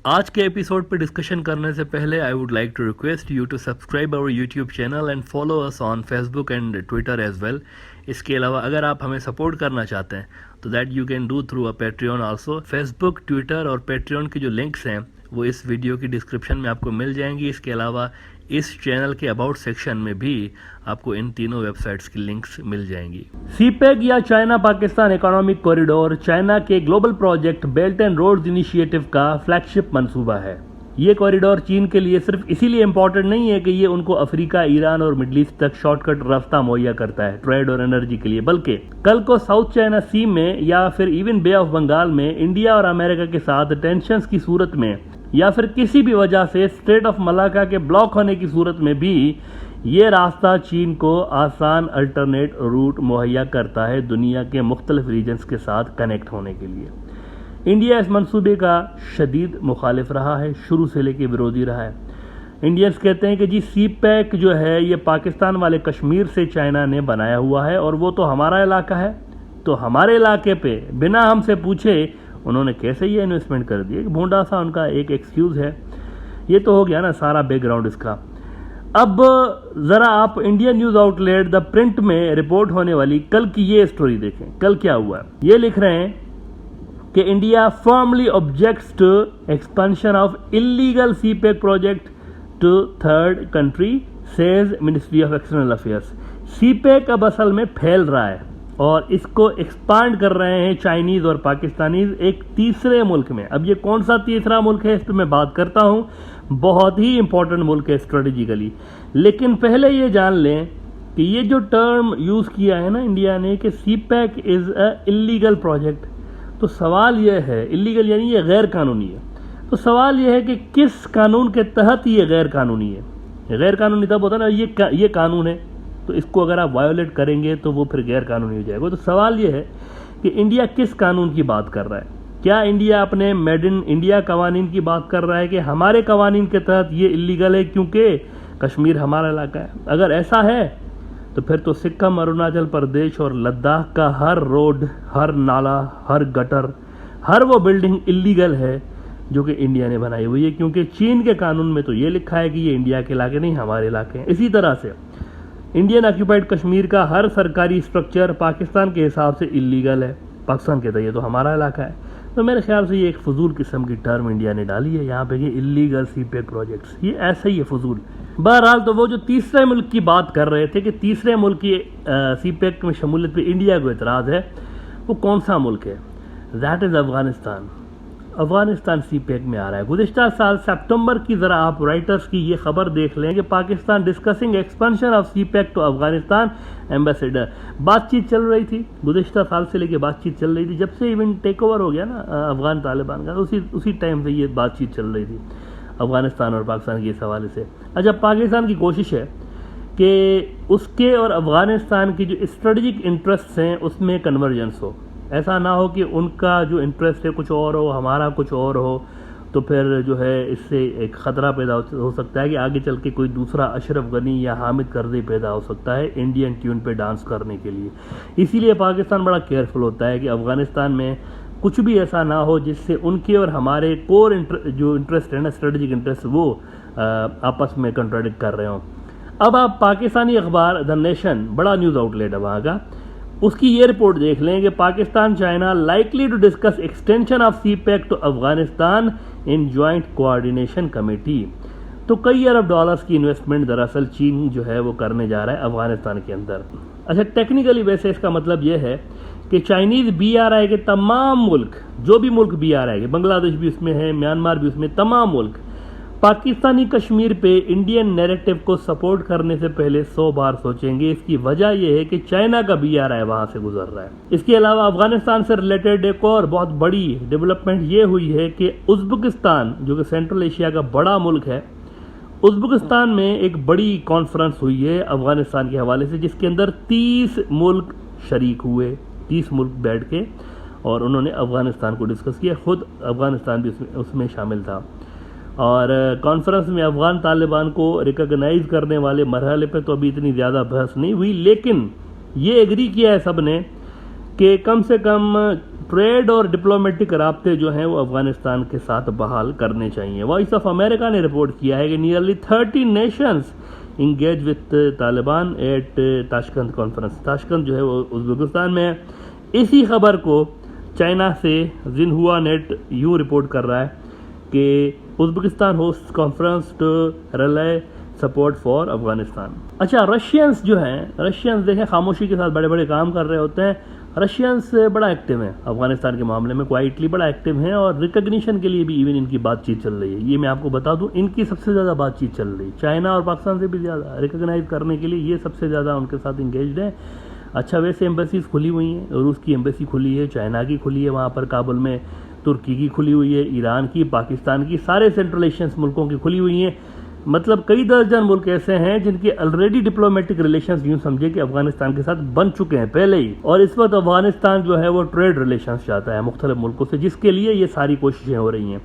आज के एपिसोड पे डिस्कशन करने से पहले I would like to request you to subscribe our YouTube channel and follow us on Facebook and Twitter as well. इसके अलावा अगर आप हमें सपोर्ट करना चाहते हैं तो that you can do through a Patreon also. Facebook, Twitter और पेट्रियन की जो लिंक्स हैं वो इस वीडियो की डिस्क्रिप्शन में आपको मिल जाएंगी। इसके अलावा इस चैनल के अबाउट सेक्शन में भी आपको इन तीनों वेबसाइट्स की लिंक्स मिल जाएंगी। सीपेक या China Pakistan economic corridor China के global project belt and roads initiative का फ्लैगशिप मंसूबा है। ये कॉरिडोर चीन के लिए सिर्फ इसीलिए इम्पोर्टेंट नहीं है कि ये उनको अफ्रीका, ईरान और मिडल ईस्ट तक शॉर्टकट रास्ता मुहैया करता है ट्रेड और एनर्जी के लिए, बल्कि कल को साउथ चाइना सी में या फिर इवन बे ऑफ बंगाल में इंडिया और अमेरिका के साथ टेंशंस की सूरत में या फिर किसी भी वजह से स्ट्रेट ऑफ मलाका के ब्लॉक होने की सूरत में भी ये रास्ता चीन को आसान अल्टरनेट रूट मुहैया करता है दुनिया के मुख्तलिफ रीजन्स के साथ कनेक्ट होने के लिए। इंडिया इस मंसूबे का शदीद मुखालिफ रहा है, शुरू से लेकर विरोधी रहा है। इंडियंस कहते हैं कि जी सीपैक जो है ये पाकिस्तान वाले कश्मीर से चाइना ने बनाया हुआ है और वो तो हमारा इलाका है, तो हमारे इलाके पे बिना हमसे पूछे उन्होंने कैसे ये इन्वेस्टमेंट कर दिया। भोंडा सा उनका एक एक्सक्यूज़ है। ये तो हो गया ना सारा बैकग्राउंड इसका। अब ज़रा आप Indian news outlet the print में रिपोर्ट होने वाली कल की ये स्टोरी देखें। कल क्या हुआ है ये लिख रहे हैं कि India firmly objects to expansion of illegal CPEC project to third country, says ministry of external affairs. CPEC अब असल में फैल रहा है और इसको एक्सपांड कर रहे हैं चाइनीज़ और पाकिस्तानीज़ एक तीसरे मुल्क में। अब ये कौन सा तीसरा मुल्क है इस पर मैं बात करता हूँ। बहुत ही इंपॉर्टेंट मुल्क है स्ट्रेटेजिकली, लेकिन पहले ये जान लें कि ये जो टर्म यूज़ किया है ना इंडिया ने कि CPEC is a illegal project, तो सवाल यह है, इलीगल यानी ये गैर कानूनी है, तो सवाल यह है कि किस कानून के तहत ये गैर कानूनी है। गैर कानूनी तब होता है ना ये कानून है तो इसको अगर आप वायोलेट करेंगे तो वो फिर गैर कानूनी हो जाएगा। तो सवाल ये है कि इंडिया किस कानून की बात कर रहा है। क्या इंडिया अपने मेड इन इंडिया कवानीन की बात कर रहा है कि हमारे कवानीन के तहत ये इलीगल है क्योंकि कश्मीर हमारा इलाका है? अगर ऐसा है तो फिर तो सिक्किम, अरुणाचल प्रदेश और लद्दाख का हर रोड, हर नाला, हर गटर, हर वो बिल्डिंग इलीगल है जो कि इंडिया ने बनाई हुई है, क्योंकि चीन के कानून में तो ये लिखा है कि ये इंडिया के इलाके नहीं हमारे इलाके हैं। इसी तरह से इंडियन ऑक्यूपाइड कश्मीर का हर सरकारी स्ट्रक्चर पाकिस्तान के हिसाब से इलीगल है, पाकिस्तान कहता है ये तो हमारा इलाका है। तो मेरे ख्याल से ये एक फजूल किस्म की टर्म इंडिया ने डाली है यहाँ पे कि इलीगल सीपेक प्रोजेक्ट्स, ये ऐसे ही है फजूल। बहरहाल तो वो जो तीसरे मुल्क की बात कर रहे थे कि तीसरे मुल्क की सीपेक में शमूलियत पे इंडिया को एतराज़ है, वो कौन सा मुल्क है? That is Afghanistan. Afghanistan CPEC में आ रहा है। गुज़िश्ता साल सितंबर की ज़रा आप राइटर्स की ये खबर देख लें कि Pakistan discussing expansion of CPEC to Afghanistan ambassador. बातचीत चल रही थी, गुज़िश्ता साल से लेके बातचीत चल रही थी, जब से इवन टेक ओवर हो गया ना अफगान तालिबान का, उसी टाइम से ये बातचीत चल रही थी अफगानिस्तान और पाकिस्तान के इस हवाले से। अच्छा, पाकिस्तान की कोशिश है कि उसके और अफगानिस्तान की जो स्ट्रेटजिक इंटरेस्ट हैं उसमें कन्वर्जेंस हो। ऐसा ना हो कि उनका जो इंटरेस्ट है कुछ और हो, हमारा कुछ और हो, तो फिर जो है इससे एक ख़तरा पैदा हो सकता है कि आगे चल के कोई दूसरा अशरफ गनी या हामिद करज़ई पैदा हो सकता है इंडियन ट्यून पे डांस करने के लिए। इसीलिए पाकिस्तान बड़ा केयरफुल होता है कि अफ़गानिस्तान में कुछ भी ऐसा ना हो जिससे उनके और हमारे कोर जो इंटरेस्ट है ना, स्ट्रेटजिक इंटरेस्ट, वो आपस में कंट्राडिक्ट कर रहे हों। अब आप पाकिस्तानी अखबार द नेशन, बड़ा न्यूज़ आउटलेट है वहाँ का, उसकी ये रिपोर्ट देख लें कि Pakistan China likely to discuss extension of CPEC to Afghanistan in joint coordination committee. तो कई अरब डॉलर्स की इन्वेस्टमेंट दरअसल चीन जो है वो करने जा रहा है अफगानिस्तान के अंदर। अच्छा, टेक्निकली वैसे इसका मतलब ये है कि चाइनीज़ BRI के तमाम मुल्क, जो भी मुल्क BRI के, बांग्लादेश भी उसमें है, म्यांमार भी उसमें, तमाम मुल्क पाकिस्तानी कश्मीर पे इंडियन नैरेटिव को सपोर्ट करने से पहले 100 बार सोचेंगे। इसकी वजह यह है कि चाइना का BRI वहाँ से गुजर रहा है। इसके अलावा अफगानिस्तान से रिलेटेड एक और बहुत बड़ी डेवलपमेंट ये हुई है कि उज़्बेकिस्तान, जो कि सेंट्रल एशिया का बड़ा मुल्क है, उज़्बेकिस्तान में एक बड़ी कॉन्फ्रेंस हुई है अफगानिस्तान के हवाले से, जिसके अंदर 30 मुल्क शरीक हुए, 30 मुल्क बैठ के, और उन्होंने अफगानिस्तान को डिस्कस किया। खुद अफगानिस्तान भी उसमें शामिल था। और कॉन्फ्रेंस में अफगान तालिबान को रिकॉग्नाइज करने वाले मरहले पे तो अभी इतनी ज़्यादा बहस नहीं हुई, लेकिन ये एग्री किया है सब ने कि कम से कम ट्रेड और डिप्लोमेटिक राब्ते जो हैं वो अफगानिस्तान के साथ बहाल करने चाहिए। वॉइस ऑफ अमेरिका ने रिपोर्ट किया है कि nearly 30 nations engage with Taliban at Tashkent conference. Tashkent जो है वो उज़्बेकिस्तान में है। इसी खबर को चाइना से जिनहुआ नेट यूँ रिपोर्ट कर रहा है कि Uzbekistan host conference to relay support for Afghanistan. अच्छा, रशियंस जो हैं, रशियंस देखें खामोशी के साथ बड़े बड़े काम कर रहे होते हैं। रशियंस बड़ा एक्टिव हैं अफगानिस्तान के मामले में, क्वाइटली बड़ा एक्टिव हैं और रिकग्निशन के लिए भी इवन इनकी बातचीत चल रही है। ये मैं आपको बता दूं, इनकी सबसे ज़्यादा बातचीत चल रही है, चाइना और पाकिस्तान से भी ज़्यादा रिकग्नाइज करने के लिए ये सबसे ज़्यादा उनके साथ इंगेज्ड है। अच्छा, वैसे एम्बेसीज खुली हुई हैं, रूस की एम्बेसी खुली है, चाइना की खुली है वहाँ पर काबुल में, तुर्की की खुली हुई है, ईरान की, पाकिस्तान की, सारे सेंट्रल एशियन मुल्कों की खुली हुई हैं। मतलब कई दर्जन मुल्क ऐसे हैं जिनके ऑलरेडी डिप्लोमेटिक रिलेशंस यूं समझे कि अफगानिस्तान के साथ बन चुके हैं पहले ही, और इस वक्त अफगानिस्तान जो है वो ट्रेड रिलेशंस चाहता है मुख्तलिफ मुल्कों से, जिसके लिए ये सारी कोशिशें हो रही हैं।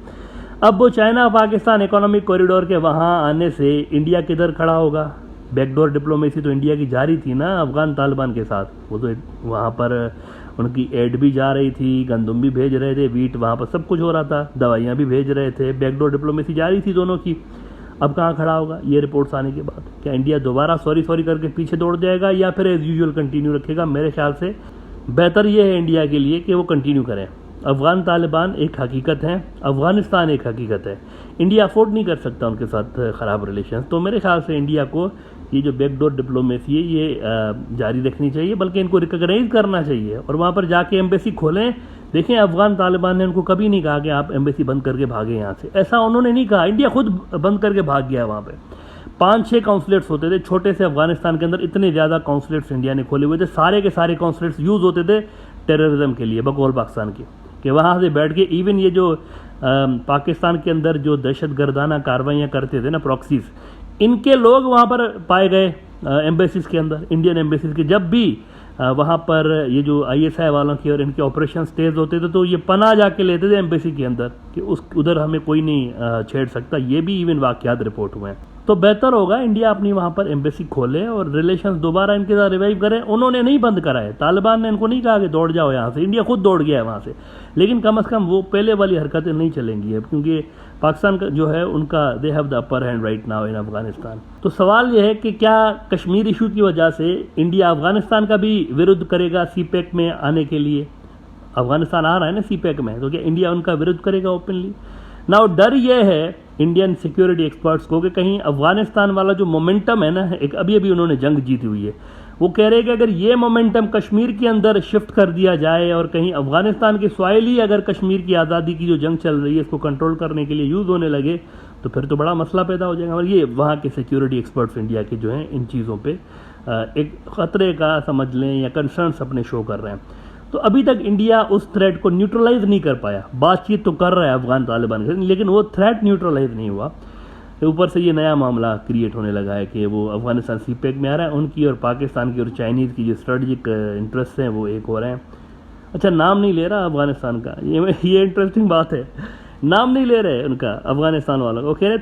अब वो चाइना पाकिस्तान इकोनॉमिक कॉरिडोर के वहाँ आने से इंडिया किधर खड़ा होगा? बैकडोर डिप्लोमेसी तो इंडिया की जारी थी ना अफगान तालिबान के साथ, वो तो वहाँ पर उनकी एड भी जा रही थी, गंदम भी भेज रहे थे, वीट, वहाँ पर सब कुछ हो रहा था, दवाइयाँ भी भेज रहे थे, बैकडोर डिप्लोमेसी जारी थी दोनों की। अब कहाँ खड़ा होगा ये रिपोर्ट्स आने के बाद? क्या इंडिया दोबारा सॉरी करके पीछे दौड़ जाएगा या फिर एज यूजुअल कंटिन्यू रखेगा? मेरे ख्याल से बेहतर ये है इंडिया के लिए कि वो कंटिन्यू करें। अफगान तालिबान एक हकीकत है, अफगानिस्तान एक हकीकत है। इंडिया अफोर्ड नहीं कर सकता उनके साथ ख़राब रिलेशन। तो मेरे ख्याल से इंडिया को ये जो बैकडोर डिप्लोमेसी है ये जारी रखनी चाहिए, बल्कि इनको रिकग्नाइज करना चाहिए और वहाँ पर जाके एम्बेसी खोलें। देखें, अफगान तालिबान ने उनको कभी नहीं कहा कि आप एम्बेसी बंद करके भागें यहाँ से, ऐसा उन्होंने नहीं कहा। इंडिया खुद बंद करके भाग गया। वहाँ पे 5-6 काउंसलेट्स होते थे छोटे से अफगानिस्तान के अंदर, इतने ज़्यादा काउंसलेट्स इंडिया ने खोले हुए थे, सारे के सारे काउंसलेट्स यूज़ होते थे टेररिज्म के लिए बकौल पाकिस्तान की, कि वहाँ से बैठ के इवन ये जो पाकिस्तान के अंदर जो दहशत गर्दाना कार्रवाइयाँ करते थे ना, प्रॉक्सीज, इनके लोग वहाँ पर पाए गए एम्बेसीज के अंदर, इंडियन एम्बेसीज के। जब भी वहाँ पर ये जो ISI वालों की और इनके ऑपरेशन तेज होते थे तो ये पनाह जाके लेते थे एम्बेसी के अंदर कि उधर हमें कोई नहीं छेड़ सकता। ये भी इवन वाक़यात रिपोर्ट हुए हैं। तो बेहतर होगा इंडिया अपनी वहाँ पर एम्बेसी खोले और रिलेशंस दोबारा इनके साथ रिवाइव करें। उन्होंने नहीं बंद कराए, तालिबान ने इनको नहीं कहा कि दौड़ जाओ यहाँ से, इंडिया खुद दौड़ गया है वहाँ से। लेकिन कम से कम वो पहले वाली हरकतें नहीं चलेंगी अब, क्योंकि पाकिस्तान का जो है उनका they have the upper hand right now in Afghanistan. तो सवाल ये है कि क्या कश्मीर इशू की वजह से इंडिया अफगानिस्तान का भी विरोध करेगा CPEC में आने के लिए? अफगानिस्तान आ रहा है ना CPEC में, तो क्या इंडिया उनका विरोध करेगा ओपनली? नाउ डर ये है इंडियन सिक्योरिटी एक्सपर्ट्स को कि कहीं अफगानिस्तान वाला जो मोमेंटम है ना, एक अभी अभी उन्होंने जंग जीती हुई है, वो कह रहे हैं कि अगर ये मोमेंटम कश्मीर के अंदर शिफ्ट कर दिया जाए और कहीं अफगानिस्तान के सॉइल ही अगर कश्मीर की आज़ादी की जो जंग चल रही है इसको कंट्रोल करने के लिए यूज़ होने लगे तो फिर तो बड़ा मसला पैदा हो जाएगा। और ये वहाँ के सिक्योरिटी एक्सपर्ट्स इंडिया के जो हैं इन चीज़ों पे एक ख़तरे का समझ लें या कंसर्न्स अपने शो कर रहे हैं। तो अभी तक इंडिया उस थ्रेट को न्यूट्रलाइज नहीं कर पाया। बातचीत तो कर रहा है अफगान तालिबान के, लेकिन वो थ्रेट न्यूट्रलाइज नहीं हुआ। ऊपर से ये नया मामला क्रिएट होने लगा है कि वो अफगानिस्तान CPEC में आ रहा है, उनकी और पाकिस्तान की और चाइनीज़ की जो स्ट्रेटजिक इंटरेस्ट हैं वो एक हो रहे हैं। अच्छा, नाम नहीं ले रहा अफगानिस्तान का, ये इंटरेस्टिंग बात है, नाम नहीं ले रहे उनका अफगानिस्तान वालों को, कह रहे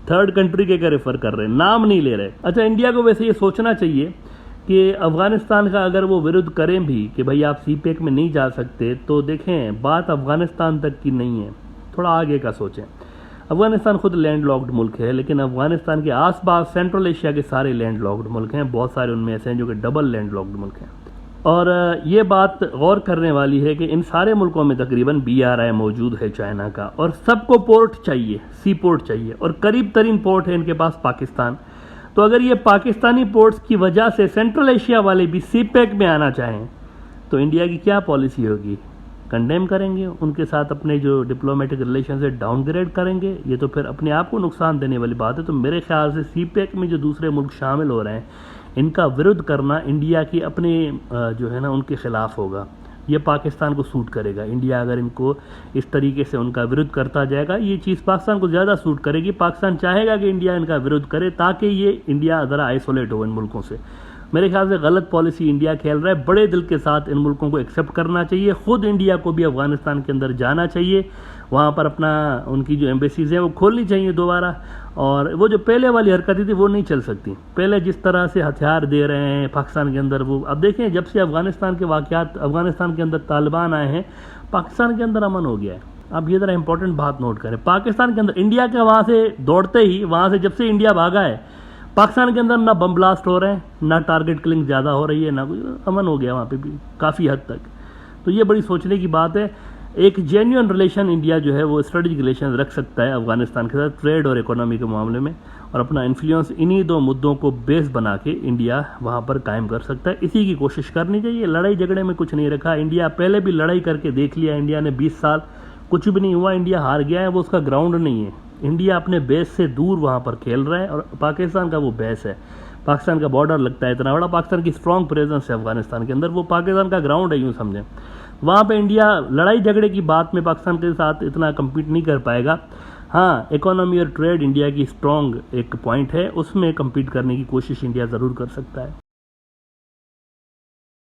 थर्ड कंट्री के क्या रेफर कर रहे हैं, नाम नहीं ले रहे। अच्छा, इंडिया को वैसे ये सोचना चाहिए कि अफगानिस्तान का अगर वो विरोध करें भी कि भाई आप CPEC में नहीं जा सकते, तो देखें बात अफगानिस्तान तक की नहीं है, थोड़ा आगे का सोचें। अफगानिस्तान खुद लैंड लॉक्ड मुल्क है, लेकिन अफगानिस्तान के आसपास सेंट्रल एशिया के सारे लैंड लॉक्ड मुल्क हैं, बहुत सारे उनमें ऐसे हैं जो कि डबल लैंड लॉक्ड मुल्क हैं। और ये बात गौर करने वाली है कि इन सारे मुल्कों में तकरीबन BRI मौजूद है चाइना का, और सबको पोर्ट चाहिए, सी पोर्ट चाहिए, और करीब तरीन पोर्ट है इनके पास पाकिस्तान। तो अगर ये पाकिस्तानी पोर्ट्स की वजह से सेंट्रल एशिया वाले भी CPEC में आना चाहें तो इंडिया की क्या पॉलिसी होगी? कंडेम करेंगे उनके साथ, अपने जो डिप्लोमेटिक रिलेशन से डाउनग्रेड करेंगे? ये तो फिर अपने आप को नुकसान देने वाली बात है। तो मेरे ख्याल से CPEC में जो दूसरे मुल्क शामिल हो रहे हैं इनका विरोध करना इंडिया की अपने जो है ना उनके ख़िलाफ़ होगा। ये पाकिस्तान को सूट करेगा। इंडिया अगर इनको इस तरीके से उनका विरोध करता जाएगा, ये चीज़ पाकिस्तान को ज़्यादा सूट करेगी। पाकिस्तान चाहेगा कि इंडिया इनका विरोध करे ताकि ये इंडिया ज़रा आइसोलेट हो इन मुल्कों से। मेरे ख्याल से गलत पॉलिसी इंडिया खेल रहा है। बड़े दिल के साथ इन मुल्कों को एक्सेप्ट करना चाहिए। ख़ुद इंडिया को भी अफ़गानिस्तान के अंदर जाना चाहिए, वहाँ पर अपना उनकी जो एम्बेसीज़ हैं वो खोलनी चाहिए दोबारा। और वो जो पहले वाली हरकतें थी वो नहीं चल सकती। पहले जिस तरह से हथियार दे रहे हैं पाकिस्तान के अंदर, वो अब देखें जब से अफ़गानिस्तान के वाक़यात, अफ़गानिस्तान के अंदर तालिबान आए हैं, पाकिस्तान के अंदर अमन हो गया है। अब ये ज़रा इंपॉर्टेंट बात नोट करें, पाकिस्तान के अंदर इंडिया के वहाँ से दौड़ते ही, वहाँ से जब से इंडिया भागा है, पाकिस्तान के अंदर ना बम ब्लास्ट हो रहे हैं, ना टारगेट किलिंग ज़्यादा हो रही है, ना कोई, अमन हो गया वहाँ पे भी काफ़ी हद तक। तो ये बड़ी सोचने की बात है। एक जेन्युइन रिलेशन इंडिया जो है वो स्ट्रेटेजिक रिलेशन रख सकता है अफ़गानिस्तान के साथ ट्रेड और इकोनॉमी के मामले में, और अपना इन्फ्लुएंस इन्हीं दो मुद्दों को बेस बना के इंडिया वहाँ पर कायम कर सकता है। इसी की कोशिश करनी चाहिए। लड़ाई झगड़े में कुछ नहीं रखा। इंडिया पहले भी लड़ाई करके देख लिया, इंडिया ने 20 साल कुछ भी नहीं हुआ, इंडिया हार गया है। वो उसका ग्राउंड नहीं है। इंडिया अपने बेस से दूर वहाँ पर खेल रहा है, और पाकिस्तान का वो बेस है। पाकिस्तान का बॉर्डर लगता है इतना बड़ा, पाकिस्तान की स्ट्रॉन्ग प्रेजेंस है अफगानिस्तान के अंदर, वो पाकिस्तान का ग्राउंड है यूँ समझें। वहाँ पे इंडिया लड़ाई झगड़े की बात में पाकिस्तान के साथ इतना कम्पीट नहीं कर पाएगा। हाँ, इकोनॉमी और ट्रेड इंडिया की स्ट्रॉन्ग एक पॉइंट है, उसमें कम्पीट करने की कोशिश इंडिया ज़रूर कर सकता है।